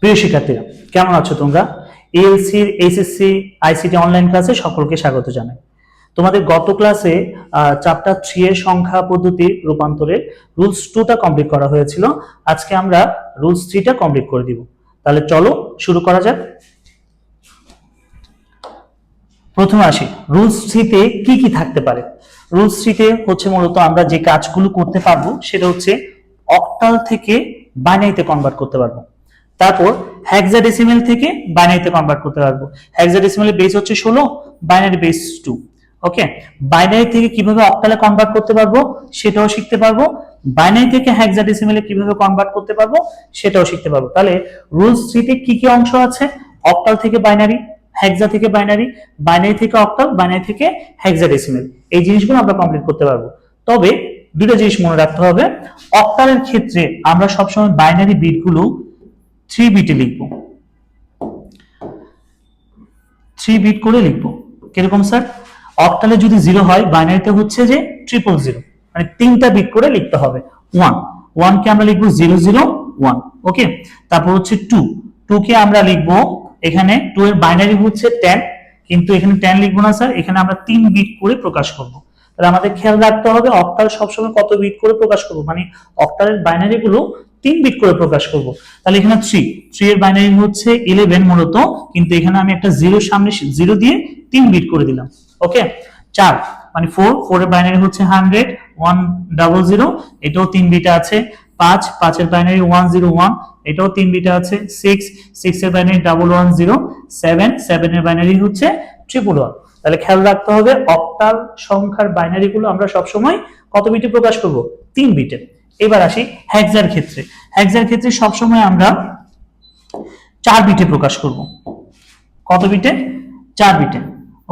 প্রিয় শিক্ষার্থীরা, কেমন আছো তোমরা? এএলসি এইচএসসি আইসিটি অনলাইন ক্লাসে সকলকে স্বাগত জানাই। তোমাদের গত ক্লাসে চ্যাপ্টার 3 এর সংখ্যা পদ্ধতি রূপান্তরের রুলস 2টা কমপ্লিট করা হয়েছিল। আজকে আমরা রুলস 3টা কমপ্লিট করে দিব। তাহলে চলো শুরু করা যাক। প্রথমে আসি, রুলস 3তে কি কি থাকতে পারে। রুলস 3তে হচ্ছে মূলত আমরা যে কাজগুলো করতে পারবো সেটা হচ্ছে অক্টাল থেকে বাইনারিতে কনভার্ট করতে পারবো। তারপর হেক্সাডেসিমাল থেকে বাইনারিতে কনভার্ট করতে পারবো। হেক্সাডেসিমালের বেস হচ্ছে 16, বাইনারি বেস 2। ওকে, বাইনারি থেকে কিভাবে অক্টালে কনভার্ট করতে পারবো সেটাও শিখতে পারবো। বাইনারি থেকে হেক্সাডেসিমালে কিভাবে কনভার্ট করতে পারবো সেটাও শিখতে পারবো। তাহলে রুলস 3তে কি কি অংশ আছে? অক্টাল থেকে বাইনারি, হেক্সা থেকে বাইনারি, বাইনারি থেকে অক্টাল, বাইনারি থেকে হেক্সাডেসিমাল, এই জিনিসগুলো আমরা কমপ্লিট করতে পারবো। তবে দুটো জিনিস মনে রাখতে হবে, অক্টালের ক্ষেত্রে আমরা সবসময় বাইনারি বিটগুলো 3 বিটে লিখবো, 3 বিট করে লিখবো। কিরকম স্যার? অক্টালে যদি 0 হয়, বাইনারিতে হচ্ছে যে 000, মানে 3টা বিট করে লিখতে হবে। 1 কে আমরা লিখবো 001। ওকে, তারপর হচ্ছে 2 কে আমরা লিখবো, এখানে 2 এর বাইনারি হচ্ছে 10, কিন্তু এখানে 10 লিখবো না স্যার, এখানে আমরা 3 বিট করে প্রকাশ করব। তাহলে আমাদের খেয়াল রাখতে হবে অক্টাল সবসময় কত বিট করে প্রকাশ করব, মানে অক্টালের বাইনারি গুলো 3 বিট করে প্রকাশ করব। তাহলে এখানে 3 এর বাইনারি হচ্ছে 11 মূলত, কিন্তু এখানে আমি একটা 0 সামনে 0 দিয়ে 3 বিট করে দিলাম। ওকে, 4 মানে 4 এর বাইনারি হচ্ছে 100 100, এটাও 3 বিটে আছে। 5 এর বাইনারি 101, এটাও 3 বিটে আছে। 6 এর বাইনারি 110, 7 এর বাইনারি হচ্ছে 111। তাহলে খেয়াল রাখতে হবে অক্টাল সংখ্যার বাইনারি গুলো আমরা সবসময় কত বিটে প্রকাশ করব? 3 বিটে। এবার আসি হেক্সার ক্ষেত্রে। হেক্সার ক্ষেত্রে সবসময় আমরা 4 বিটে প্রকাশ করব। কত বিটে? 4 বিটে।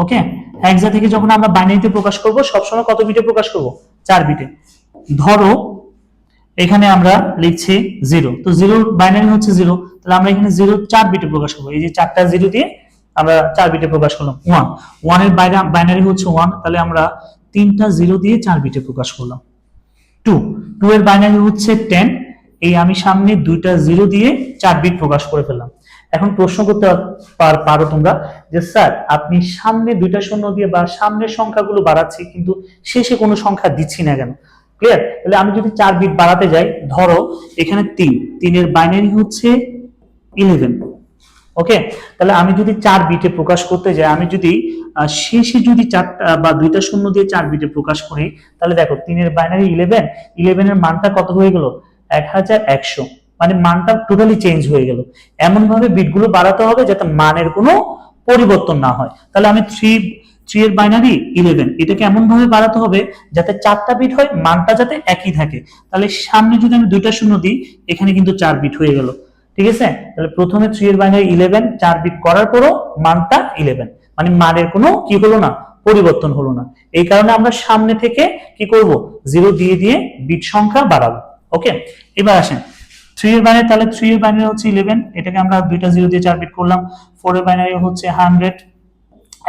ওকে, হেক্সা থেকে যখন আমরা বাইনারিতে প্রকাশ করব সবসময় কত বিটে প্রকাশ করব? 4 বিটে। ধরো এখানে আমরা লিখছি 0, তো 0 বাইনারি হচ্ছে 0, তাহলে আমরা এখানে 0 4 বিটে প্রকাশ করব। এই যে 4টা 0 দিয়ে আমরা 4 বিটে প্রকাশ করলাম। 1 এর বাইনারি হচ্ছে 1, তাহলে আমরা 3টা 0 দিয়ে 4 বিটে প্রকাশ করলাম। 2 এর বাইনারি হচ্ছে 10, এই আমি সামনে 2টা 0 দিয়ে 4 বিট প্রকাশ করে ফেললাম। এখন প্রশ্ন করতে পারো তোমরা যে স্যার আপনি সামনে 2টা শূন্য দিয়ে বা সামনের সংখ্যাগুলো বাড়াচ্ছি, কিন্তু শেষে কোনো সংখ্যা দিচ্ছি না কেন? ক্লিয়ার? তাহলে আমি যদি 4 বিট বাড়াতে যাই, ধরো এখানে 3 এর বাইনারি হচ্ছে 11। ওকে, তাহলে আমি যদি 4 বিটে প্রকাশ করতে যাই, আমি যদি শেষে যদি 4টা বা 2টা শূন্য দিয়ে 4 বিটে প্রকাশ করি, তাহলে দেখো 3 এর বাইনারি 11 এর মানটা কত হয়ে গেল? 1100, মানে মানটা টোটালি চেঞ্জ হয়ে গেল। এমন ভাবে বিটগুলো বাড়াতে হবে যাতে মানের কোনো পরিবর্তন না হয়। তাহলে আমি 3 এর বাইনারি 11, এটাকে এমন ভাবে বাড়াতে হবে যাতে 4টা বিট হয়, মানটা যাতে একই থাকে। তাহলে সামনে যদি আমি 2টা শূন্য দিই, এখানে কিন্তু 4 বিট হয়ে গেল। ঠিক আছে, তাহলে প্রথমে 3 এর বাইনারি 11, 4 বিট করার পরও মানটা 11, মানে মানের কোনো কি হলো না? পরিবর্তন হলো না। এই কারণে আমরা সামনে থেকে কি করব? 0 দিয়ে দিয়ে বিট সংখ্যা বাড়াবো। ওকে, এবার আসেন 3 এর বাইনারি, তাহলে 3 এর বাইনারি হচ্ছে 11, এটাকে আমরা 2টা 0 দিয়ে 4 বিট করলাম। 4 এর বাইনারি হচ্ছে 100,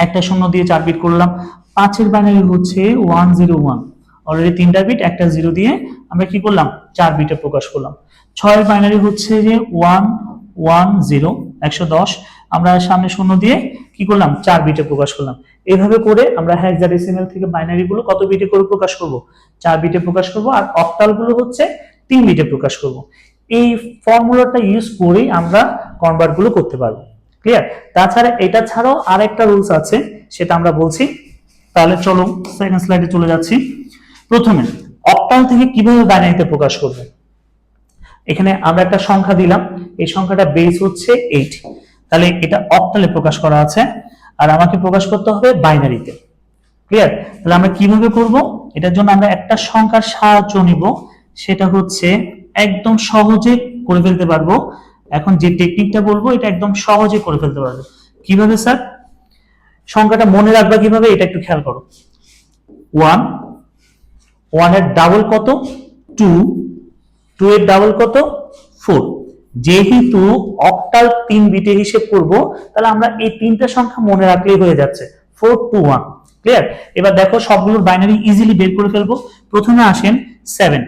একটা শূন্য দিয়ে 4 বিট করলাম। 5 এর বাইনারি হচ্ছে 101, অলরেডি 3টা বিট, একটা 0 দিয়ে আমরা কি করলাম? 4 বিটে প্রকাশ করলাম। 6 এর বাইনারি হচ্ছে যে 110, 110, আমরা সামনে শূন্য দিয়ে কি করলাম? 4 বিটে প্রকাশ করলাম। এইভাবে করে আমরা হেক্সাডেসিমাল থেকে বাইনারি গুলো কত বিটে করে প্রকাশ করব? 4 বিটে প্রকাশ করব, আর অক্টাল গুলো হচ্ছে 3 বিটে প্রকাশ করব। এই ফর্মুলাটা ইউজ করেই আমরা কনভার্ট গুলো করতে পারবো। ক্লিয়ার? তাছাড়া এটা ছাড়াও আরেকটা রুলস আছে, সেটা আমরা বলছি। তাহলে চলো সেকেন্ড স্লাইডে চলে যাচ্ছি। প্রথমে অক্টাল থেকে কিভাবে বাইনারিতে প্রকাশ করব। এখানে আমরা একটা সংখ্যা দিলাম, এই সংখ্যাটা বেস হচ্ছে 8, তাহলে এটা অক্টালে প্রকাশ করা আছে, আর আমাকে প্রকাশ করতে হবে বাইনারিতে। ক্লিয়ার? তাহলে আমরা কিভাবে করব? এটার জন্য আমরা একটা সংখ্যার সাহায্য নিব, সেটা হচ্ছে একদম সহজে করে ফেলতে পারবো। এখন যে টেকনিকটা বলবো এটা একদম সহজে করে ফেলতে পারবো। কিভাবে স্যার? সংখ্যাটা মনে রাখবা কিভাবে, এটা একটু খেয়াল করো। 1 এর ডাবল কত? 2 এর ডাবল কত? 4। যেহেতু অক্টাল 3 বিটে হিসেব করব, তাহলে আমরা এই 3টা সংখ্যা মনে রাখলেই হয়ে যাচ্ছে। 4 2 1। ক্লিয়ার? এবার দেখো সবগুলোর বাইনারি ইজিলি বের করে ফেলবো। প্রথমে আসেন 7,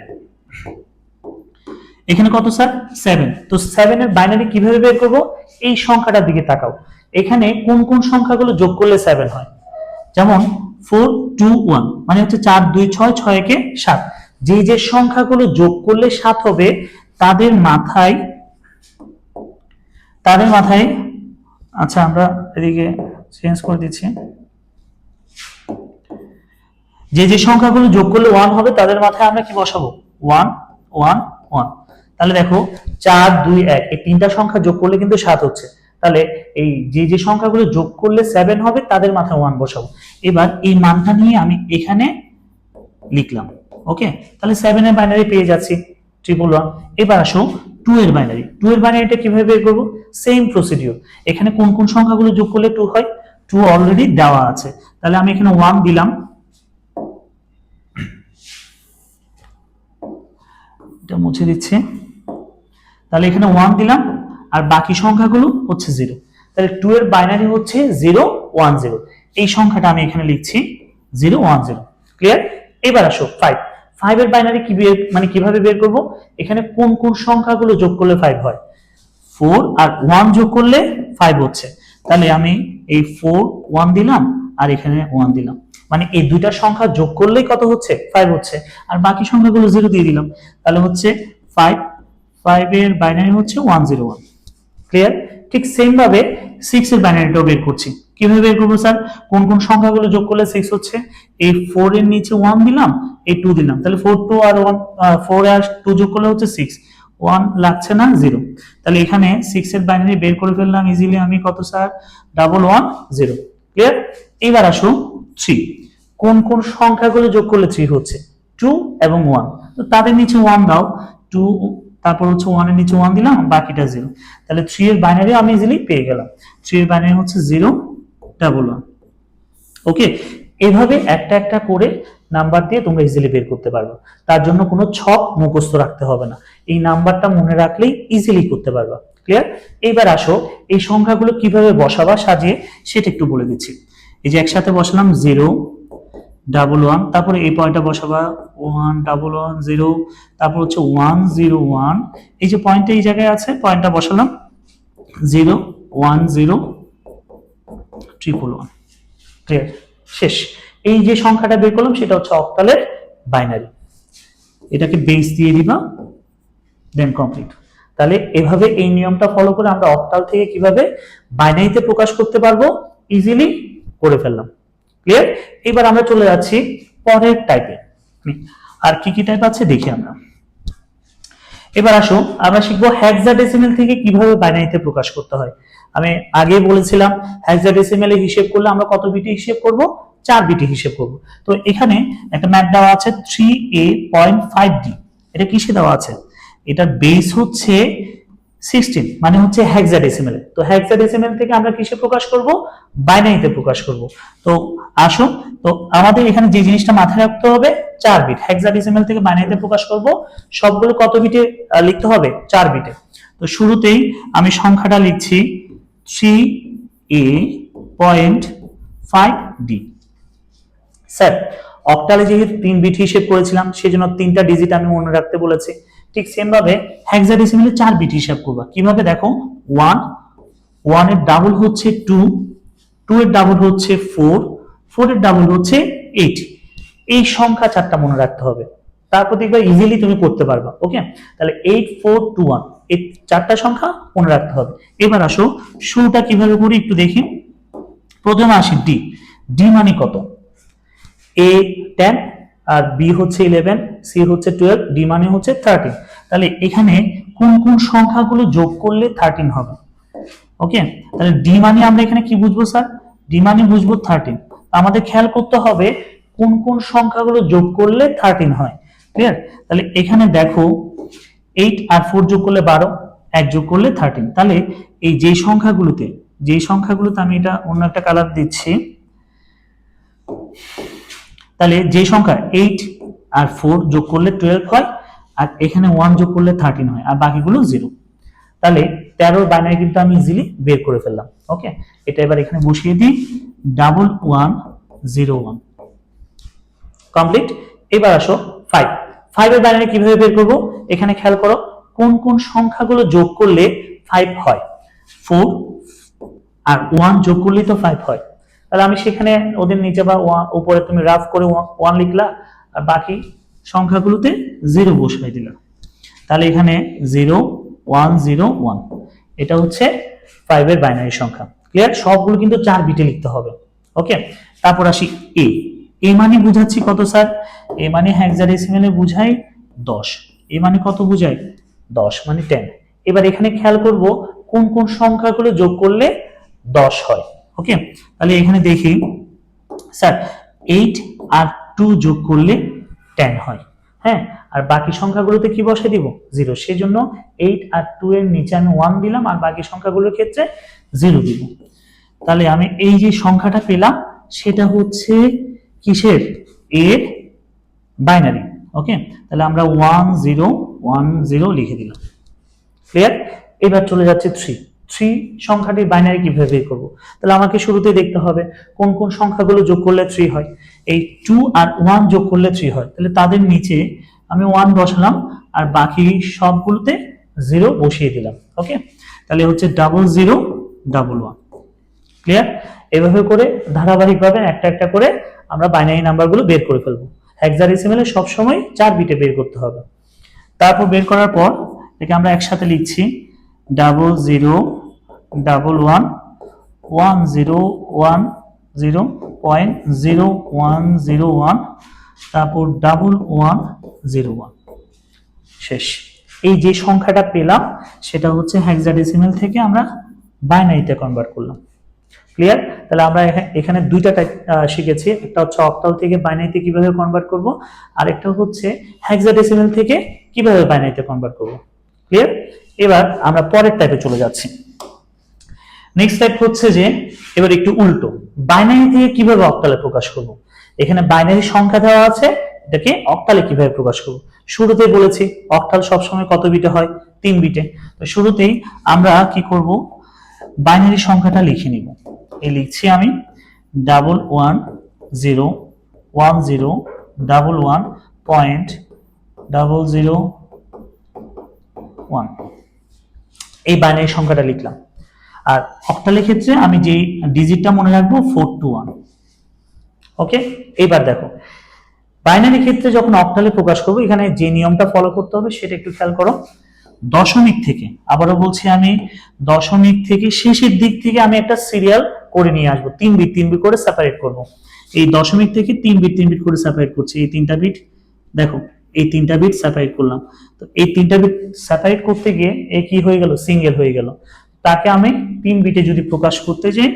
এখানে কত স্যার 7, তো 7 এর বাইনারি কিভাবে বের করব? এই সংখ্যাটার দিকে তাকাও, এখানে কোন কোন সংখ্যাগুলো যোগ করলে 7 হয়। যেমন 4 2 1 মানে হচ্ছে 4 2 6 6 1 7, যে যে সংখ্যাগুলো যোগ করলে 7 হবে তাদের মাথায় আচ্ছা আমরা এদিকে চেঞ্জ করে দিচ্ছি, যে যে সংখ্যাগুলো যোগ করলে 1 হবে তাদের মাথায় আমরা কি বসাবো 1 1 1। তাহলে দেখো 4 2 1 এই তিনটা সংখ্যা যোগ করলে কিন্তু 7 হচ্ছে, তাহলে এই যে যে সংখ্যাগুলো যোগ করলে 7 হবে তাদের মাথায় 1 বসাবো। এবার এই মানটা নিয়ে আমি এখানে লিখলাম। ওকে, তাহলে 7 এর বাইনারি পেয়ে যাচ্ছি 111। এবার আসো 2 এর বাইনারি, 2 এর বাইনারিটা কিভাবে বের করব? Same procedure. এখানে কোন কোন সংখ্যাগুলো যোগ করলে 2 হয়? 2 অলরেডি দেওয়া আছে, তাহলে আমি এখানে 1 দিলাম, এটা মুছে দিচ্ছি, তাহলে এখানে 1 দিলাম আর বাকি সংখ্যাগুলো হচ্ছে 0, তাহলে 2 এর বাইনারি হচ্ছে 0 1 0, এই সংখ্যাটা আমি এখানে লিখছি 0 1 0। ক্লিয়ার? এবার আসো 5, 5 এর বাইনারি কি মানে কিভাবে বের করব? এখানে কোন কোন সংখ্যাগুলো যোগ করলে 5 হয়? 4 আর 1 যোগ করলে 5 হচ্ছে, তাহলে আমি এই 4 1 দিলাম আর এখানে 1 দিলাম, মানে এই দুইটা সংখ্যা যোগ করলেই কত হচ্ছে 5 হচ্ছে, আর বাকি সংখ্যাগুলো 0 দিয়ে দিলাম, তাহলে হচ্ছে 5 5 এর বাইনারি হচ্ছে 101। ক্লিয়ার? ঠিক সেম ভাবে 6 এর বাইনারিটাও বের করছি। কিভাবে বের করব স্যার? কোন কোন সংখ্যাগুলো যোগ করলে 6 হচ্ছে? এই 4 এর নিচে 1 দিলাম, এই 2 দিলাম, তাহলে 4 2 আর 1 4 আর 2 যোগ করলে হচ্ছে 6, 1 লাগছে না 0, তাহলে এখানে 6 এর বাইনারি বের করে ফেললাম ইজিলি আমি, কত স্যার 110। ক্লিয়ার? এবার আসো 3, কোন কোন সংখ্যাগুলো যোগ করলে 3 হচ্ছে? 2 এবং 1, তো তাদের নিচে 1 দাও, 2 তারপর হচ্ছে 1 এর নিচে 1 দিলাম, বাকিটা 0, তাহলে 3 এর বাইনারি আমি ইজিলি পেয়ে গেলাম, 3 এর বাইনারি হচ্ছে 011। ওকে, এভাবে একটা একটা করে নাম্বার দিয়ে তোমরা ইজিলি বের করতে পারবে, তার জন্য কোনো ছক মুখস্থ রাখতে হবে না, এই নাম্বারটা মনে রাখলেই ইজিলি করতে পারবে। ক্লিয়ার? এইবার আসো এই সংখ্যাগুলো কিভাবে বসাবা সাজিয়ে সেটা একটু বলে দিচ্ছি। এই যে একসাথে বসালাম 0 11, তারপরে এই পয়েন্টটা বসাবা 1 11 0, তারপর হচ্ছে 1 0 1, এই যে পয়েন্টটা এই জায়গায় আছে পয়েন্টটা বসালাম 0 1 0 111। ক্লিয়ার? শেষ। এই যে সংখ্যাটা বের করলাম সেটা হচ্ছে অক্টালের বাইনারি, এটাকে বেস দিয়ে দিবা, দেন কমপ্লিট। তাহলে এভাবে এই নিয়মটা ফলো করে আমরা অক্টাল থেকে কিভাবে বাইনারিতে প্রকাশ করতে পারবো ইজিলি করে ফেললাম। ক্লিয়ার? এবার আমরা চলে যাচ্ছি পরের টাইপে, আর কি কি টাইপ আছে দেখি আমরা। এবার আসো আমরা শিখবো হেক্সাডেসিমেল থেকে কিভাবে বাইনারিতে প্রকাশ করতে হয়। আমি আগে বলেছিলাম হেক্সাডেসিমেলে হিসেব করলে আমরা কত বিটে হিসেব করব? 4 বিটে হিসেব করব। তো এখানে একটা ম্যাথ দেওয়া আছে 3a.5d, এটা কিসে দেওয়া আছে? এটার বেস হচ্ছে 16, মানে হচ্ছে হেক্সাডেসিমেলে। তো হেক্সাডেসিমেল থেকে আমরা কিসে প্রকাশ করব? বাইনারিতে প্রকাশ করব। তো আসো, তো আমাদের এখানে যে জিনিসটা মাথায় রাখতে হবে 4 বিট, হেক্সাডেসিমেল থেকে বাইনারিতে প্রকাশ করব, সবগুলো কত বিটে লিখতে হবে? 4 বিটে। তো শুরুতেই আমি সংখ্যাটা লিখছি 3a.5d। স্যার অক্টালে যেহেতু 3 বিট হিসেব করেছিলাম সেজন্য 3টা ডিজিট আমি মনে রাখতে বলেছি, ঠিক সেম ভাবে হেক্সাডেসিমেলে 4 বিট হিসাব করবা। কিভাবে দেখো, 1 1 এর ডাবল হচ্ছে 2, 2 এর ডাবল হচ্ছে 4, 4 এর ডাবল হচ্ছে 8, এই সংখ্যা 4টা মনে রাখতে হবে, তারপর দেখবা ইজিলি তুমি করতে পারবা। ওকে, তাহলে 8421 এই 4টা সংখ্যা মনে রাখতে হবে। এবার আসো শুরুটা কিভাবে করি একটু দেখি। প্রথমে আসি ডি, ডি মানে কত? এ 10 আর বি হচ্ছে 11, সি হচ্ছে 12, ডি মানে হচ্ছে 13। তাহলে এখানে কোন কোন সংখ্যাগুলো যোগ করলে 13 হবে? ওকে, তাহলে ডি মানে আমরা এখানে কি বুঝবো স্যার? ডি মানে বুঝবো 13। আমাদের খেয়াল করতে হবে কোন কোন সংখ্যাগুলো যোগ করলে 13 হয়। ক্লিয়ার? তাহলে এখানে দেখো 8 আর 4 যোগ করলে 12, 1 যোগ করলে 13। তাহলে এই যে সংখ্যাগুলোতে আমি এটা অন্য একটা কালার দিচ্ছি, তাহলে যে সংখ্যা 8 আর 4 যোগ করলে 12 হয়, আর এখানে 1 যোগ করলে 13 হয়, আর বাকিগুলো 0। তাহলে 13 বাইনারি কিন্তু আমি ইজিলি বের করে ফেললাম। ওকে, এটা এবার এখানে বসিয়ে দিই 1101। কমপ্লিট। এবার আসো 5, 5 এর বাইনারি কিভাবে বের করব? এখানে খেয়াল করো কোন কোন সংখ্যাগুলো যোগ করলে 5 হয়। 4 আর 1 যোগ করলে তো 5 হয়। তাহলে আমি সেখানে ওদের নিচে বা উপরে তুমি রাফ করে 1 লিখলা আর বাকি সংখ্যাগুলোতে 0 বসাই দিলা। তাহলে এখানে 0 1 0 1 এটা হচ্ছে 5 এর বাইনারি সংখ্যা। ক্লিয়ার? সবগুলো কিন্তু 4 বিটে লিখতে হবে। ওকে, তারপর আসি এ। এ মানে বুঝাচ্ছি কত স্যার? এ মানে হেক্সাডেসিমেলে বুঝাই 10। এ মানে কত বুঝাই? 10 মানে 10। এবার এখানে খেয়াল করব কোন কোন সংখ্যাগুলো যোগ করলে 10 হয়। ওকে, তাহলে এখানে দেখি স্যার 8 আর 2 যোগ করলে 10 হয়। হ্যাঁ, আর বাকি সংখ্যাগুলোতে কি বসে দিব? 0। সেজন্য 8 আর 2 এর নিচে আমি 1 দিলাম আর বাকি সংখ্যাগুলোর ক্ষেত্রে 0 দিব। তাহলে আমি এই যে সংখ্যাটা পেলাম সেটা হচ্ছে কিসের? এর বাইনারি। ওকে, তাহলে আমরা 1 0 1 0 লিখে দিলাম। ক্লিয়ার? এবার চলে যাচ্ছে 3 সংখ্যাটির বাইনারি কিভাবে বের করব? তাহলে আমাকে শুরুতে দেখতে হবে কোন কোন সংখ্যাগুলো যোগ করলে 3 হয়। এই 2 আর 1 যোগ করলে 3 হয়। তাহলে তাদের নিচে আমি 1 বসালাম আর বাকি সবগুলোতে 0 বসিয়ে দিলাম। ওকে, তাহলে হচ্ছে 0 0 1 1। ক্লিয়ার? এভাবে করে ধারাবাহিকভাবে একটা একটা করে আমরা বাইনারি নাম্বারগুলো বের করে ফেলবো। হেক্সাডেসিমেলে সবসময় 4 বিটে বের করতে হবে। তারপর বের করার পর এটাকে আমরা একসাথে লিখছি 0 0 1 1 0 1 0.0101, তারপর 1 1 0 1। শেষ। এই যে সংখ্যাটা পেলাম সেটা হচ্ছে হেক্সাডেসিমেল থেকে আমরা বাইনারিতে কনভার্ট করলাম। ক্লিয়ার? তাহলে আমরা এখানে দুইটা শিখেছি, একটা হচ্ছে অক্টাল থেকে বাইনারিতে কিভাবে কনভার্ট করব আর একটা হচ্ছে হেক্সাডেসিমেল থেকে কিভাবে বাইনারিতে কনভার্ট করব। ক্লিয়ার? এবার আমরা পরের টাইপে চলে যাচ্ছি। নেক্সট টাইপ হচ্ছে যে এবার একটু উল্টো, বাইনারি থেকে কিভাবে অক্টালে প্রকাশ করব। এখানে বাইনারি সংখ্যা দেওয়া আছে, এটাকে অক্টালে কিভাবে প্রকাশ করব। শুরুতেই বলেছি অক্টাল সবসময় কত বিটে হয়? 3 বিটে। তো শুরুতেই আমরা কি করব, বাইনারি সংখ্যাটা লিখে নিব। এই লিখছি আমি 1 1 0 1 0 1 1 পয়েন্ট 0 1। এই বাইনারি সংখ্যাটা লিখলাম। আর অক্টালের ক্ষেত্রে আমি যে ডিজিটটা মনে রাখবো 421। ওকে, এবার দেখো বাইনারি ক্ষেত্রে যখন অক্টালে প্রকাশ করবো এখানে যে নিয়মটা ফলো করতে হবে সেটা একটু খেয়াল করো। দশমিক থেকে, আবারও বলছি আমি দশমিক থেকে শেষের দিক থেকে আমি একটা সিরিয়াল করে নিয়ে আসবো, 3 বিট 3 বিট করে সেপারেট করব। এই দশমিক থেকে 3 বিট 3 বিট করে সেপারেট করছি। এই 3টা বিট দেখো, এই 3টা বিট সেপারেট করলাম। তো এই 3টা বিট সেপারেট করতে গিয়ে এই কি হয়ে গেল? সিঙ্গেল হয়ে গেল। তাকে আমি 3 বিটে যদি প্রকাশ করতে যাই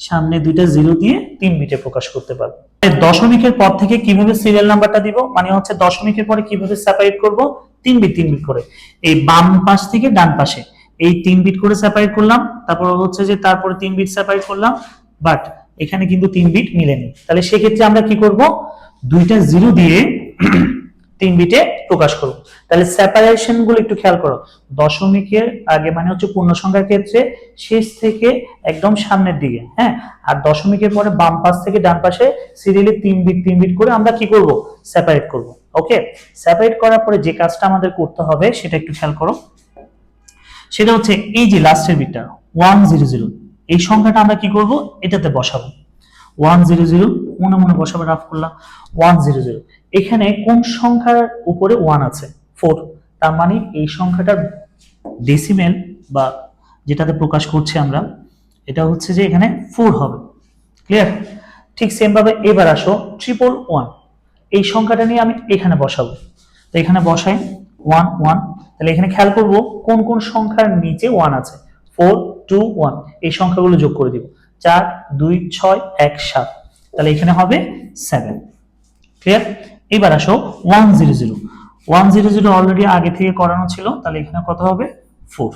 সামনে 2টা 0 দিয়ে 3 বিটে প্রকাশ করতে পারবো। দশমিকের পর থেকে কিভাবে সিরিয়াল নাম্বারটা দিব, মানে হচ্ছে দশমিকের পরে কিভাবে সেপারেট করব? 3 বিট 3 বিট করে। এই বাম পাশ থেকে ডান পাশে এই 3 বিট করে সেপারেট করলাম, তারপর হচ্ছে যে তারপরে 3 বিট সেপারেট করলাম, বাট এখানে কিন্তু 3 বিট মিলেনি। তাহলে সেক্ষেত্রে আমরা কি করব? 2টা 0 দিয়ে 3 বিটে প্রকাশ করব। তাহলে সেপারেশন গুলো একটু খেয়াল করো। দশমিকের আগে মানে হচ্ছে পূর্ণ সংখ্যার ক্ষেত্রে শেষ থেকে একদম সামনের দিকে, হ্যাঁ, আর দশমিকের পরে বাম পাশ থেকে ডান পাশে সিরিয়ালি 3 বিট 3 বিট করে আমরা কি করব? সেপারেট করব। ওকে, সেপারেট করার পরে যে কাজটা আমাদের করতে হবে সেটা একটু খেয়াল করো। সেটা হচ্ছে এই যে লাস্টের বিটটা 100, এই সংখ্যাটা আমরা কি করব? এটাতে বসাবো 100, মনে মনে বসাবো, রাফ করলাম 100। এখানে কোন সংখ্যার উপরে 1 আছে? 4। তার মানে এই সংখ্যাটার ডেসিমেল বা যেটাতে প্রকাশ করছি আমরা এটা হচ্ছে যে এখানে 4 হবে। ক্লিয়ার? ঠিক সেম ভাবে এবার আসো 111, এই সংখ্যাটা নিয়ে আমি এখানে বসাবো। তো এখানে বসাই 1 1। তাহলে এখানে খেয়াল করব কোন কোন সংখ্যার নিচে 1 আছে। 4 2 1, এই সংখ্যাগুলো যোগ করে দিব। 4 2 6 1 7, তাহলে এখানে হবে 7। ক্লিয়ার? এবার আসো 100 অলরেডি আগে থেকে করানো ছিল, তাহলে এখানে কত হবে? 4।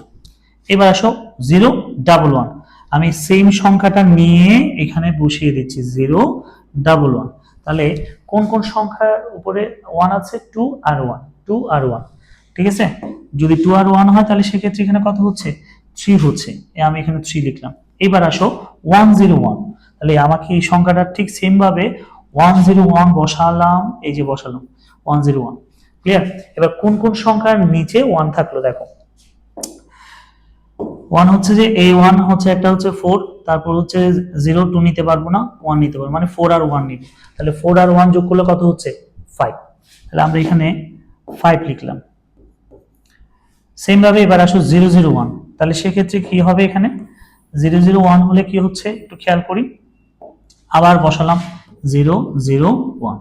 এবার আসো 0 1 1, আমি সেম সংখ্যাটা নিয়ে এখানে বসিয়ে দিচ্ছি 0 1 1। তাহলে কোন কোন সংখ্যার উপরে 1 আছে? 2 আর 1, 2 আর 1। ঠিক আছে, যদি 2 আর 1 হয় তাহলে সেক্ষেত্রে এখানে কত হচ্ছে? 3 হচ্ছে। আমি এখানে 3 লিখলাম। এবার আসো 101, তাহলে আমাকে এই সংখ্যাটা ঠিক সেম ভাবে 101 বসালাম, এই যে বসালাম 101। ক্লিয়ার? এবার কোন কোন সংখ্যার নিচে 1 থাকলো দেখো। 1 হচ্ছে যে A1 হচ্ছে একটা হচ্ছে 4, তারপর হচ্ছে 0 2 নিতে পারবো না, 1 নিতে পারবো, মানে 4 আর 1 নিব। তাহলে 4 আর 1 যোগ করলে কত হচ্ছে 5। তাহলে আমরা এখানে 5 লিখলাম। সেম ভাবে এবার আসো 001, তাহলে সেক্ষেত্রে কি হবে এখানে 001 হলে কি হচ্ছে একটু খেয়াল করি, আবার বসালাম 001।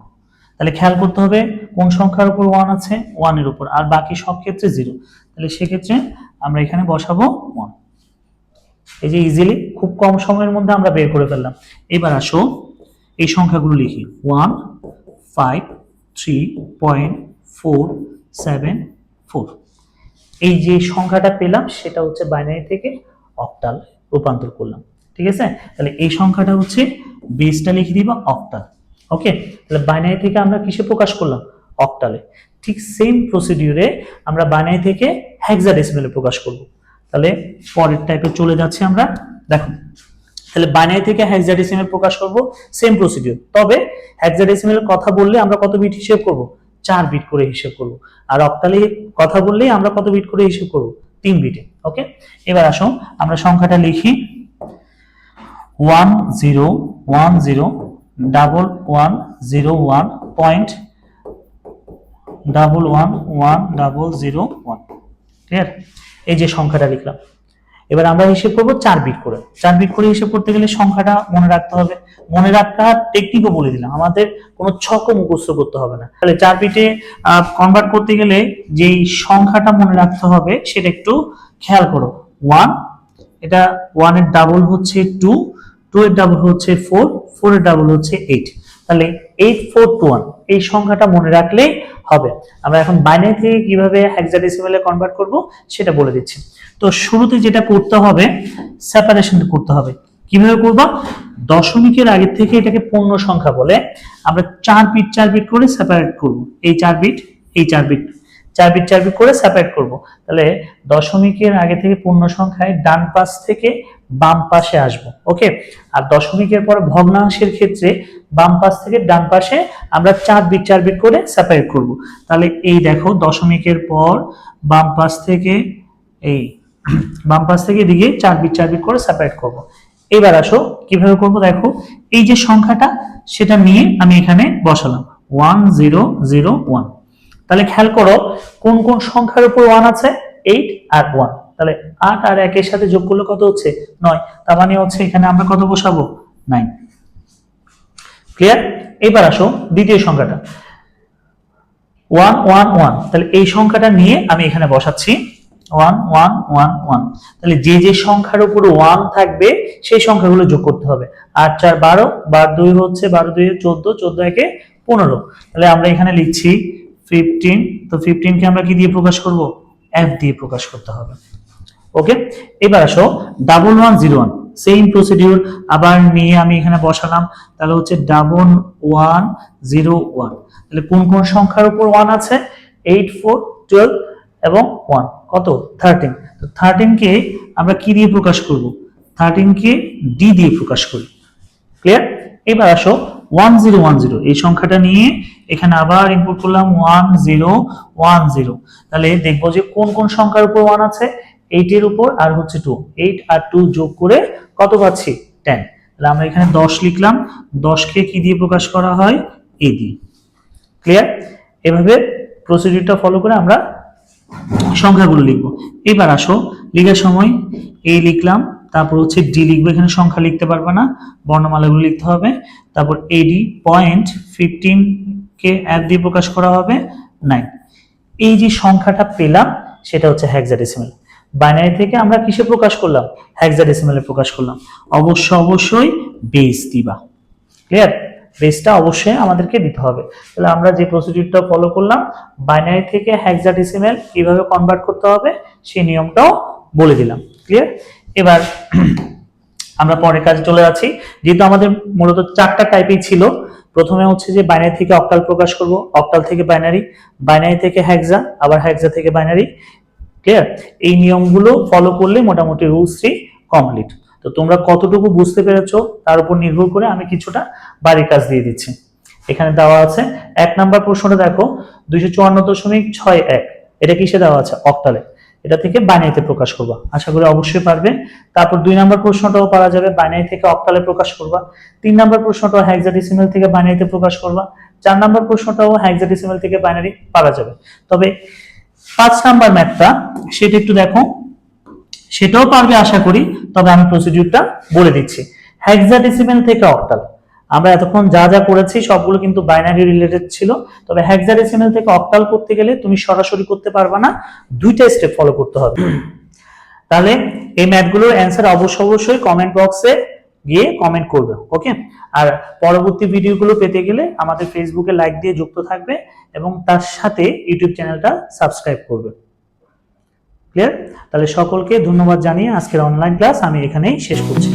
তাহলে খেয়াল করতে হবে কোন সংখ্যার উপর 1 আছে, 1 এর উপর, আর বাকি সব ক্ষেত্রে 0। তাহলে সেক্ষেত্রে আমরা এখানে বসাবো 1। এই যে ইজিলি খুব কম সময়ের মধ্যে আমরা বের করে ফেললাম। এবার আসো এই সংখ্যাগুলো লিখি 1 5 3.474। এই যে সংখ্যাটা পেলাম সেটা হচ্ছে বাইনারি থেকে অক্টাল রূপান্তর করলাম, ঠিক আছে? তাহলে এই সংখ্যাটা হচ্ছে বেসটা লিখে দিবা অক্টাল। ওকে, তাহলে বাইনারি থেকে আমরা কিসে প্রকাশ করলাম, অক্টালে। ঠিক সেম প্রসিডিউরে আমরা বাইনারি থেকে হেক্সাডেসিমেলে প্রকাশ করব। তাহলে পরের টাইপে চলে যাচ্ছি আমরা, দেখো। তাহলে বাইনারি থেকে হেক্সাডেসিমেল প্রকাশ করব, সেম প্রসিডিউর, তবে হেক্সাডেসিমেলের কথা বললে আমরা কত বিট হিসেব করব, 4 বিট করে হিসেব করব। আর অক্টালে কথা বললেই আমরা কত বিট করে হিসেব করব, 3 বিটে। ওকে, এবার আসো আমরা সংখ্যাটা লিখি 101001.111101। ক্লিয়ার? এই যে সংখ্যাটা লিখলাম। এবার আমরা হিসেব করব 4 বিট করে। 4 বিট করে হিসেব করতে গেলে সংখ্যাটা মনে রাখতে হবে। মনে রাখার টেকনিকও বলে দিলাম, আমাদের কোনো ছকও মুখস্থ করতে হবে না। তাহলে 4 বিটে কনভার্ট করতে গেলে যেই সংখ্যাটা মনে রাখতে হবে সেটা একটু খেয়াল করো। 1, এটা 1 এর ডাবল হচ্ছে 2, 2 এর ডাবল হচ্ছে 4, 4 এর ডাবল হচ্ছে 8। তাহলে 8421 এই সংখ্যাটা মনে রাখলেই হবে। আমরা এখন বাইনারি থেকে কিভাবে হেক্সাডেসিমেলে কনভার্ট করব সেটা বলে দিচ্ছি। তো শুরুতে যেটা করতে হবে, সেপারেশন করতে হবে। কিভাবে করব, দশমিকের আগে থেকে এটাকে পূর্ণ সংখ্যা বলে আমরা 4 বিট 4 বিট করে সেপারেট করব। এই 4 বিট, এই 4 বিট, 4 বিট 4 বিট করে সেপারেট করব। তাহলে দশমিকের আগে থেকে পূর্ণ সংখ্যায় ডান পাশ থেকে বাম পাশে আসবো। ওকে, আর দশমিকের পর ভগ্নাংশের ক্ষেত্রে বাম পাশ থেকে ডান পাশে আমরা 4 বিট 4 বিট করে সেপারেট করব। তাহলে এই দেখো দশমিকের পর বাম পাশ থেকে এই বাম পাশ থেকে এদিকে 4 বিট 4 বিট করে সেপারেট করব। এবার আসো কিভাবে করব, দেখো এই যে সংখ্যাটা সেটা নিয়ে আমি এখানে বসালাম 1001। তাহলে খেয়াল করো কোন কোন সংখ্যার উপর 1 আছে, 8 আর 1। তাহলে 8 আর 1 এর সাথে যোগ করলে কত হচ্ছে 9, তার মানে হচ্ছে এখানে আমরা কত বসাবো 9। ক্লিয়ার? এবার আসো দ্বিতীয় সংখ্যাটা 111। তাহলে এই সংখ্যাটা নিয়ে আমি এখানে বসাচ্ছি 1111। তাহলে যে যে সংখ্যার উপর 1 থাকবে সেই সংখ্যাগুলো যোগ করতে হবে। 8 4 12, 12 2 হচ্ছে 12 2 14, 14 1 15। তাহলে আমরা এখানে লিখছি 15। তো 15 কে আমরা কি দিয়ে প্রকাশ করব, f দিয়ে প্রকাশ করতে হবে। ওকে, এবার আসো 1101, সেম প্রসিডিউর আবার নিয়ে আমি এখানে বসালাম। তাহলে হচ্ছে 1101। তাহলে কোন কোন সংখ্যার উপর 1 আছে, 8 4 12 এবং 1 কত 13। তো 13 কে আমরা কি দিয়ে প্রকাশ করব, 13 কে d দিয়ে প্রকাশ করি। ক্লিয়ার? এবার আসো 1010, এই সংখ্যাটা নিয়ে এখানে আবার ইনপুট করলাম 1010। তাহলে দেখবো যে কোন কোন সংখ্যার উপর 1 আছে, 8 এর উপর আর হচ্ছে 2। 8 আর 2 যোগ করে কত পাচ্ছি 10। তাহলে আমরা এখানে 10 লিখলাম। 10 কে কি দিয়ে প্রকাশ করা হয়, a দিয়ে। ক্লিয়ার? এভাবে প্রসিডিউরটা ফলো করে আমরা সংখ্যাগুলো লিখবো। এবার আসো লেখার সময় a লিখলাম, তারপর হচ্ছে d লিখবো, এখানে সংখ্যা লিখতে পারবে না, বর্ণমালাগুলো লিখতে হবে। তারপর ad, পয়েন্ট 15 কে f দিয়ে প্রকাশ করা হবে 9। এই যে সংখ্যাটা পেলাম সেটা হচ্ছে হেক্সাডেসিমেল। বাইনারি থেকে আমরা কিসে প্রকাশ করলাম, হেক্সাডেসিমেলে প্রকাশ করলাম। অবশ্যই বেস দিবা। ক্লিয়ার? বেসটা অবশ্যই আমাদেরকে দিতে হবে। তাহলে আমরা যে প্রসিডিউরটা ফলো করলাম, বাইনারি থেকে হেক্সাডেসিমেল কিভাবে কনভার্ট করতে হবে সেই নিয়মটাও বলে দিলাম। ক্লিয়ার? এবার আমরা পরের কাজে চলে যাচ্ছি। যেহেতু আমাদের মূলত 4টা টাইপই ছিল, প্রথমে হচ্ছে যে বাইনারি থেকে অক্টাল প্রকাশ করব, অক্টাল থেকে বাইনারি, বাইনারি থেকে হেক্সা, আবার হেক্সা থেকে বাইনারি। ক্লিয়ার? এই নিয়মগুলো ফলো করলে মোটামুটি রুলসটি কমপ্লিট। তো তোমরা কতটুকু বুঝতে পেরেছো তার উপর নির্ভর করে আমি কিছুটা বাড়ির কাজ দিয়ে দিচ্ছি। এখানে দেওয়া আছে 1 নাম্বার প্রশ্নটা দেখো 254.61, এটা কিসে দেওয়া আছে? অক্টালে। এটা থেকে বাইনারিতে প্রকাশ করবা, আশা করি অবশ্যই পারবে। তারপর 2 নাম্বার প্রশ্নটাও পারা যাবে, বাইনারি থেকে অক্টালে প্রকাশ করবা। 3 নাম্বার প্রশ্নটাও হেক্সাডেসিমাল থেকে বাইনারিতে প্রকাশ করবা। 4 নাম্বার প্রশ্নটাও হেক্সাডেসিমাল থেকে বাইনারি পারা যাবে। তবে 5 নাম্বার ম্যাথটা সেটা একটু দেখো, সেটাও পারবে আশা করি, তবে আমি প্রসিডিউরটা বলে দিচ্ছি। হেক্সাডেসিমাল থেকে অক্টাল আমরা এতক্ষণ যা যা করেছি সবগুলো কিন্তু বাইনারি রিলেটেড ছিল, তবে হেক্সাডেসিমাল থেকে অক্টাল করতে গেলে তুমি সরাসরি করতে পারবে না, দুইটা স্টেপ ফলো করতে হবে। তাহলে এই ম্যাথগুলোর অ্যান্সার অবশ্যই কমেন্ট বক্সে গিয়ে কমেন্ট করবে, ওকে। আর পরবর্তী ভিডিওগুলো পেতে গেলে আমাদের ফেসবুকে লাইক দিয়ে যুক্ত থাকবে এবং তার সাথে ইউটিউব চ্যানেলটা সাবস্ক্রাইব করবে। ক্লিয়ার? তাহলে সকলকে ধন্যবাদ জানিয়ে আজকের অনলাইন ক্লাস আমি এখানেই শেষ করছি।